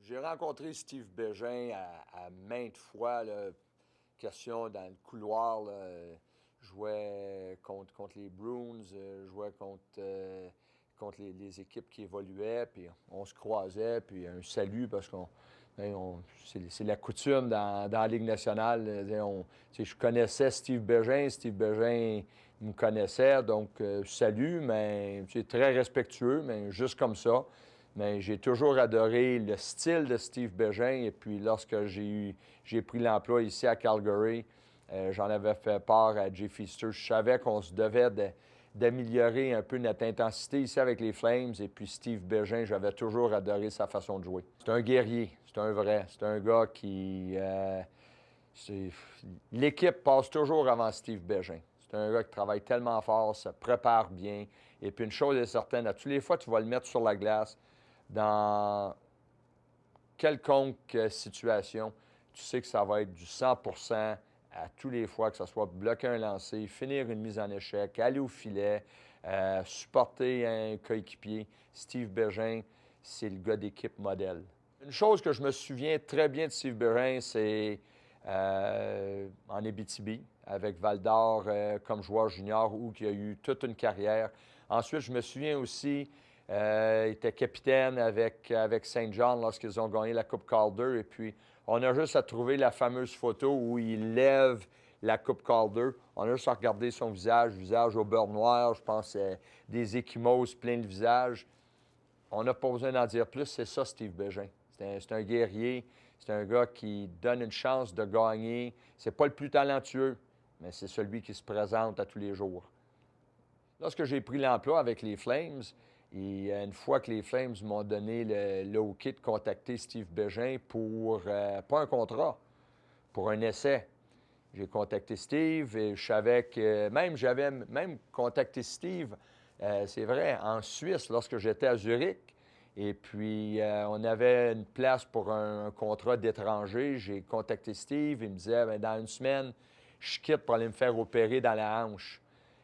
J'ai rencontré Steve Bégin à maintes fois, là, question dans le couloir. Là, je jouais contre les Bruins, je jouais contre les équipes qui évoluaient, puis on se croisait, puis un salut parce qu'on. C'est la coutume dans la Ligue nationale. Je connaissais Steve Bégin me connaissait, donc salut, mais c'est très respectueux, mais juste comme ça. Mais j'ai toujours adoré le style de Steve Bégin. Et puis, lorsque j'ai pris l'emploi ici à Calgary, j'en avais fait part à Jay Feaster. Je savais qu'on se devait d'améliorer un peu notre intensité ici avec les Flames. Et puis, Steve Bégin, j'avais toujours adoré sa façon de jouer. C'est un guerrier, c'est un vrai. C'est un gars qui... L'équipe passe toujours avant Steve Bégin. C'est un gars qui travaille tellement fort, se prépare bien. Et puis, une chose est certaine, à tous les fois, tu vas le mettre sur la glace. Dans quelconque situation, tu sais que ça va être du 100% à tous les fois, que ce soit bloquer un lancer, finir une mise en échec, aller au filet, supporter un coéquipier. Steve Bégin, c'est le gars d'équipe modèle. Une chose que je me souviens très bien de Steve Bégin, c'est en Abitibi, avec Val-d'Or comme joueur junior, où il a eu toute une carrière. Ensuite, je me souviens aussi il était capitaine avec Saint John lorsqu'ils ont gagné la Coupe Calder. Et puis, on a juste à trouver la fameuse photo où il lève la Coupe Calder. On a juste à regarder son visage au beurre noir, je pense des ecchymoses plein le visage. On n'a pas besoin d'en dire plus, c'est ça Steve Bégin. C'est un guerrier, c'est un gars qui donne une chance de gagner. C'est pas le plus talentueux, mais c'est celui qui se présente à tous les jours. Lorsque j'ai pris l'emploi avec les Flames, et une fois que les Flames m'ont donné le OK de contacter Steve Bégin pour, pas un contrat, pour un essai. J'ai contacté Steve et je savais que j'avais même contacté Steve, c'est vrai, en Suisse lorsque j'étais à Zurich. Et puis, on avait une place pour un contrat d'étranger. J'ai contacté Steve. Il me disait, bien, dans une semaine, je quitte pour aller me faire opérer dans la hanche.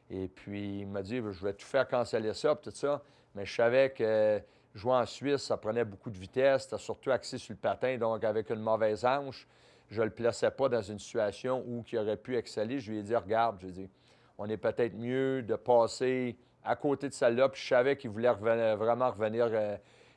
Et puis, il m'a dit, je vais tout faire canceller ça, tout ça. Mais je savais que jouer en Suisse, ça prenait beaucoup de vitesse. C'était surtout axé sur le patin. Donc, avec une mauvaise hanche, je ne le plaçais pas dans une situation où il aurait pu exceller. Je lui ai dit, regarde, on est peut-être mieux de passer à côté de celle-là. Puis je savais qu'il voulait vraiment revenir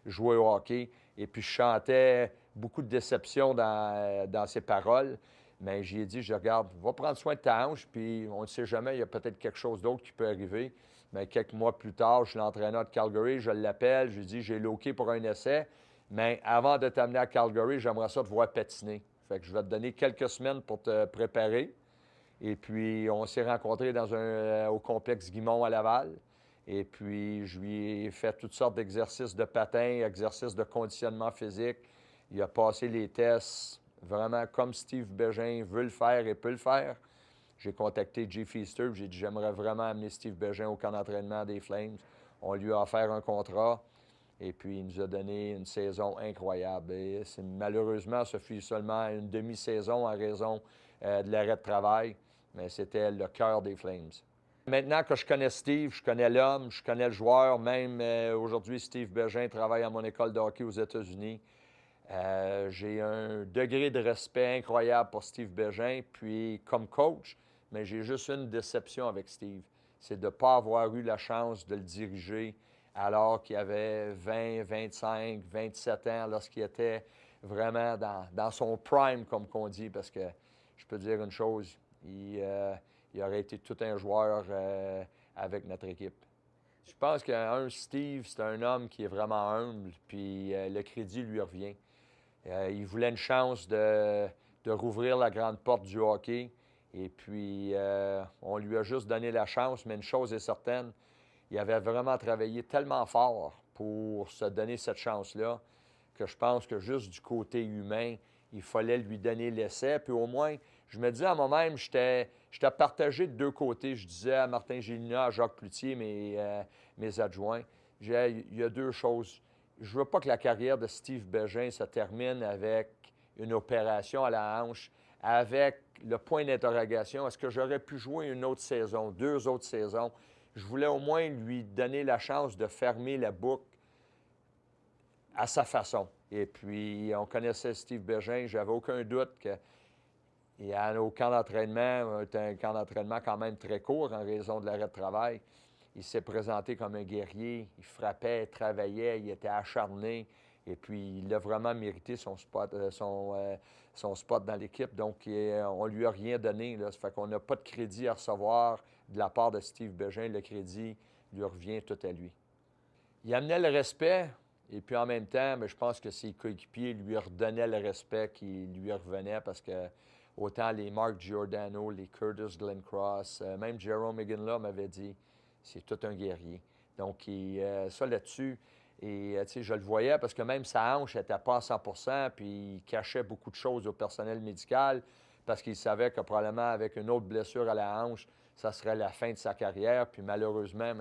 jouer au hockey. Et puis, je chantais beaucoup de déception dans ses paroles. Mais j'ai dit, je regarde, va prendre soin de ta hanche, puis on ne sait jamais, il y a peut-être quelque chose d'autre qui peut arriver. Mais quelques mois plus tard, je suis l'entraîneur de Calgary, je l'appelle, je lui dis, j'ai l'OK pour un essai, mais avant de t'amener à Calgary, j'aimerais ça te voir patiner. Fait que je vais te donner quelques semaines pour te préparer. Et puis, on s'est rencontrés au complexe Guimont à Laval. Et puis, je lui ai fait toutes sortes d'exercices de patin, exercices de conditionnement physique. Il a passé les tests vraiment comme Steve Bégin veut le faire et peut le faire. J'ai contacté Jay Feaster, j'ai dit j'aimerais vraiment amener Steve Bégin au camp d'entraînement des Flames. On lui a offert un contrat et puis il nous a donné une saison incroyable. Et malheureusement, ce fut seulement une demi-saison en raison de l'arrêt de travail, mais c'était le cœur des Flames. Maintenant que je connais Steve, je connais l'homme, je connais le joueur. Même aujourd'hui, Steve Bégin travaille à mon école de hockey aux États-Unis. J'ai un degré de respect incroyable pour Steve Bégin, puis comme coach, mais j'ai juste une déception avec Steve. C'est de ne pas avoir eu la chance de le diriger alors qu'il avait 20, 25, 27 ans, lorsqu'il était vraiment dans son prime, comme qu'on dit, parce que je peux dire une chose, il aurait été tout un joueur avec notre équipe. Je pense Steve, c'est un homme qui est vraiment humble, puis le crédit lui revient. Il voulait une chance de rouvrir la grande porte du hockey. Et puis, on lui a juste donné la chance. Mais une chose est certaine, il avait vraiment travaillé tellement fort pour se donner cette chance-là que je pense que juste du côté humain, il fallait lui donner l'essai. Puis au moins, je me disais à moi-même, j'étais partagé de deux côtés. Je disais à Martin Gélina, à Jacques Cloutier, mes adjoints, il y a deux choses. Je ne veux pas que la carrière de Steve Bégin se termine avec une opération à la hanche, avec le point d'interrogation. Est-ce que j'aurais pu jouer une autre saison, deux autres saisons? Je voulais au moins lui donner la chance de fermer la boucle à sa façon. Et puis, on connaissait Steve Bégin. J'avais aucun doute que au camp d'entraînement, c'était un camp d'entraînement quand même très court en raison de l'arrêt de travail. Il s'est présenté comme un guerrier. Il frappait, travaillait, il était acharné. Et puis, il a vraiment mérité son spot dans l'équipe. Donc, on ne lui a rien donné. Là. Ça fait qu'on n'a pas de crédit à recevoir de la part de Steve Bégin. Le crédit lui revient tout à lui. Il amenait le respect. Et puis, en même temps, je pense que ses coéquipiers lui redonnaient le respect qui lui revenait parce que autant les Mark Giordano, les Curtis Glencross, même Jerome Iginla m'avait dit c'est tout un guerrier. Donc, ça là-dessus, et je le voyais parce que même sa hanche n'était pas à 100 puis il cachait beaucoup de choses au personnel médical parce qu'il savait que probablement avec une autre blessure à la hanche, ça serait la fin de sa carrière. Puis malheureusement,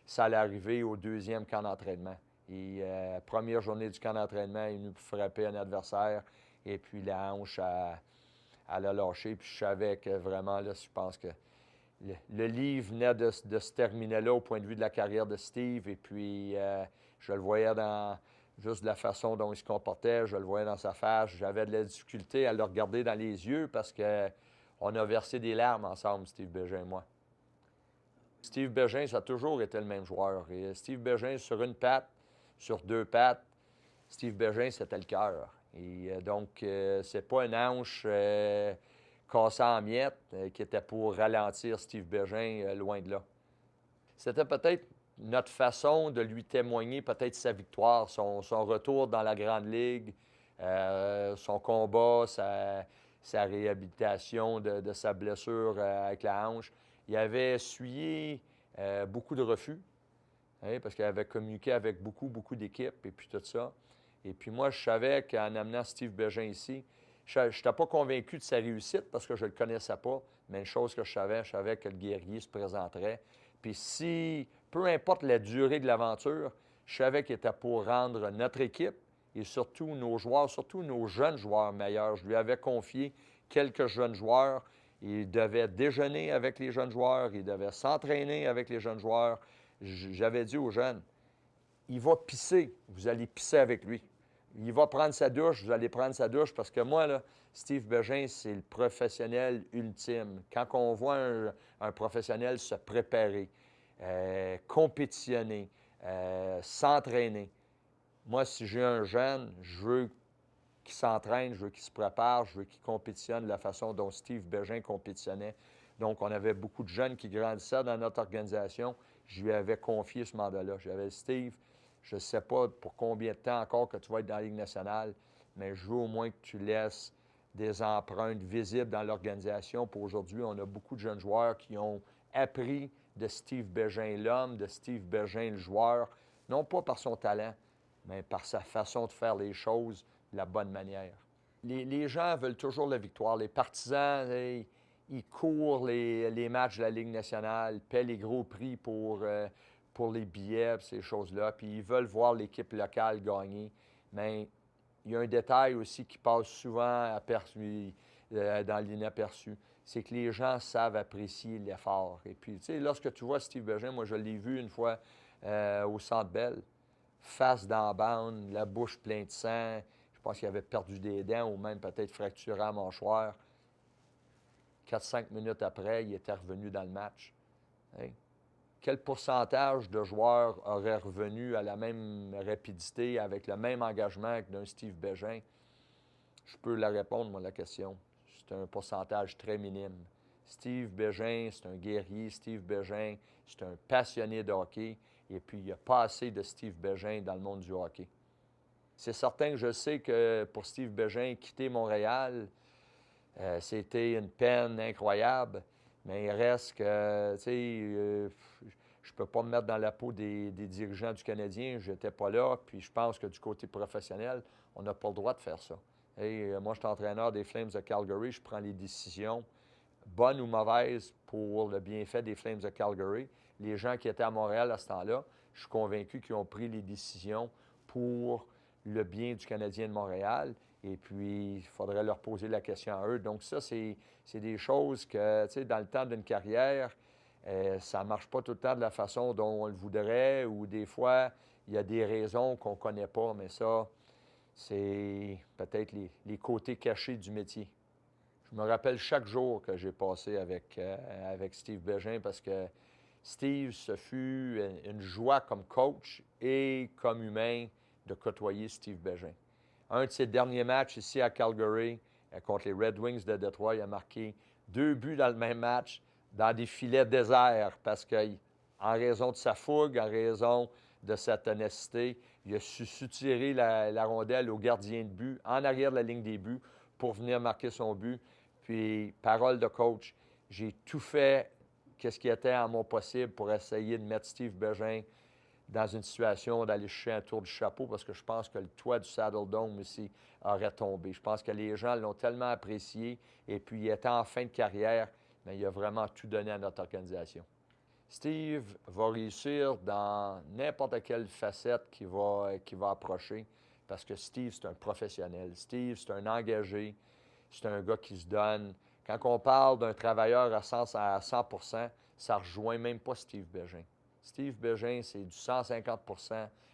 ça allait arriver au deuxième camp d'entraînement. Et première journée du camp d'entraînement, il nous frappait un adversaire et puis la hanche, elle a lâché. Puis je savais que vraiment, là, je pense que le livre venait de se terminer là au point de vue de la carrière de Steve. Et puis, je le voyais dans juste la façon dont il se comportait, je le voyais dans sa face. J'avais de la difficulté à le regarder dans les yeux parce qu'on a versé des larmes ensemble, Steve Bégin et moi. Steve Bégin, ça a toujours été le même joueur. Et Steve Bégin, sur une patte, sur deux pattes, Steve Bégin, c'était le cœur. Et donc, c'est pas une hanche cassée en miettes qui était pour ralentir Steve Bégin, loin de là. C'était peut-être notre façon de lui témoigner peut-être sa victoire, son retour dans la Grande Ligue, son combat, sa réhabilitation de sa blessure avec la hanche. Il avait essuyé beaucoup de refus, hein, parce qu'il avait communiqué avec beaucoup d'équipes et puis tout ça. Et puis moi, je savais qu'en amenant Steve Bégin ici, je n'étais pas convaincu de sa réussite parce que je ne le connaissais pas, mais une chose que je savais que le guerrier se présenterait. Puis si, peu importe la durée de l'aventure, je savais qu'il était pour rendre notre équipe et surtout nos joueurs, surtout nos jeunes joueurs meilleurs. Je lui avais confié quelques jeunes joueurs. Il devait déjeuner avec les jeunes joueurs, il devait s'entraîner avec les jeunes joueurs. J'avais dit aux jeunes, il va pisser, vous allez pisser avec lui. Il va prendre sa douche, vous allez prendre sa douche, parce que moi, là, Steve Bégin, c'est le professionnel ultime. Quand on voit un professionnel se préparer, compétitionner, s'entraîner, moi, si j'ai un jeune, je veux qu'il s'entraîne, je veux qu'il se prépare, je veux qu'il compétitionne de la façon dont Steve Bégin compétitionnait. Donc, on avait beaucoup de jeunes qui grandissaient dans notre organisation. Je lui avais confié ce mandat-là. J'avais Steve, je ne sais pas pour combien de temps encore que tu vas être dans la Ligue nationale, mais je veux au moins que tu laisses des empreintes visibles dans l'organisation. Pour aujourd'hui, on a beaucoup de jeunes joueurs qui ont appris de Steve Bégin l'homme, de Steve Bégin le joueur, non pas par son talent, mais par sa façon de faire les choses de la bonne manière. Les gens veulent toujours la victoire. Les partisans, ils courent les matchs de la Ligue nationale, paient les gros prix pour les billets, ces choses-là, puis ils veulent voir l'équipe locale gagner. Mais il y a un détail aussi qui passe souvent aperçu, dans l'inaperçu, c'est que les gens savent apprécier l'effort. Et puis, tu sais, lorsque tu vois Steve Bégin, moi, je l'ai vu une fois au Centre Bell, face dans la bande, la bouche pleine de sang. Je pense qu'il avait perdu des dents ou même peut-être fracturé la mâchoire. 4-5 minutes après, il était revenu dans le match. Hein? Quel pourcentage de joueurs auraient revenu à la même rapidité, avec le même engagement que d'un Steve Bégin? Je peux la répondre, moi, la question. C'est un pourcentage très minime. Steve Bégin, c'est un guerrier. Steve Bégin, c'est un passionné de hockey. Et puis, il n'y a pas assez de Steve Bégin dans le monde du hockey. C'est certain que je sais que pour Steve Bégin, quitter Montréal, c'était une peine incroyable. Mais il reste que, tu sais, je ne peux pas me mettre dans la peau des dirigeants du Canadien. Je n'étais pas là. Puis je pense que du côté professionnel, on n'a pas le droit de faire ça. Et moi, je suis entraîneur des Flames de Calgary. Je prends les décisions, bonnes ou mauvaises, pour le bienfait des Flames de Calgary. Les gens qui étaient à Montréal à ce temps-là, je suis convaincu qu'ils ont pris les décisions pour le bien du Canadien de Montréal. Et puis, il faudrait leur poser la question à eux. Donc ça, c'est des choses que, tu sais, dans le temps d'une carrière, ça ne marche pas tout le temps de la façon dont on le voudrait, ou des fois, il y a des raisons qu'on ne connaît pas, mais ça, c'est peut-être les côtés cachés du métier. Je me rappelle chaque jour que j'ai passé avec Steve Bégin parce que Steve, ce fut une joie comme coach et comme humain de côtoyer Steve Bégin. Un de ses derniers matchs ici à Calgary contre les Red Wings de Détroit, il a marqué 2 buts dans le même match dans des filets déserts parce qu'en raison de sa fougue, en raison de sa ténacité, il a su soutirer la rondelle au gardien de but en arrière de la ligne des buts pour venir marquer son but. Puis, parole de coach, j'ai tout fait ce qui était en mon possible pour essayer de mettre Steve Bégin dans une situation d'aller chercher un tour du chapeau parce que je pense que le toit du Saddle Dome aussi aurait tombé. Je pense que les gens l'ont tellement apprécié et puis il était en fin de carrière, mais il a vraiment tout donné à notre organisation. Steve va réussir dans n'importe quelle facette qu'il va approcher parce que Steve, c'est un professionnel. Steve, c'est un engagé. C'est un gars qui se donne. Quand on parle d'un travailleur à 100 ça ne rejoint même pas Steve Bégin. Steve Bégin, c'est du 150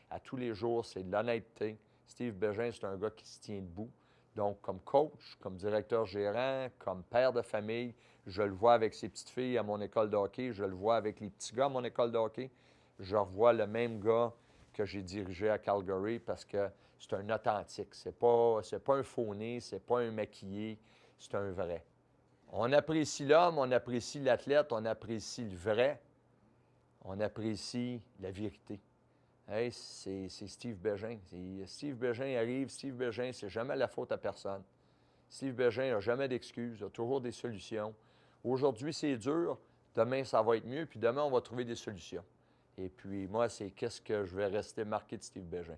à tous les jours, c'est de l'honnêteté. Steve Bégin, c'est un gars qui se tient debout. Donc, comme coach, comme directeur gérant, comme père de famille, je le vois avec ses petites filles à mon école de hockey, je le vois avec les petits gars à mon école de hockey. Je revois le même gars que j'ai dirigé à Calgary parce que c'est un authentique. C'est pas un faux-né, c'est pas un maquillé, c'est un vrai. On apprécie l'homme, on apprécie l'athlète, on apprécie le vrai, on apprécie la vérité. Hey, c'est Steve Bégin. Steve Bégin arrive, Steve Bégin, c'est jamais la faute à personne. Steve Bégin n'a jamais d'excuses, a toujours des solutions. Aujourd'hui, c'est dur, demain, ça va être mieux, puis demain, on va trouver des solutions. Et puis, moi, c'est qu'est-ce que je vais rester marqué de Steve Bégin.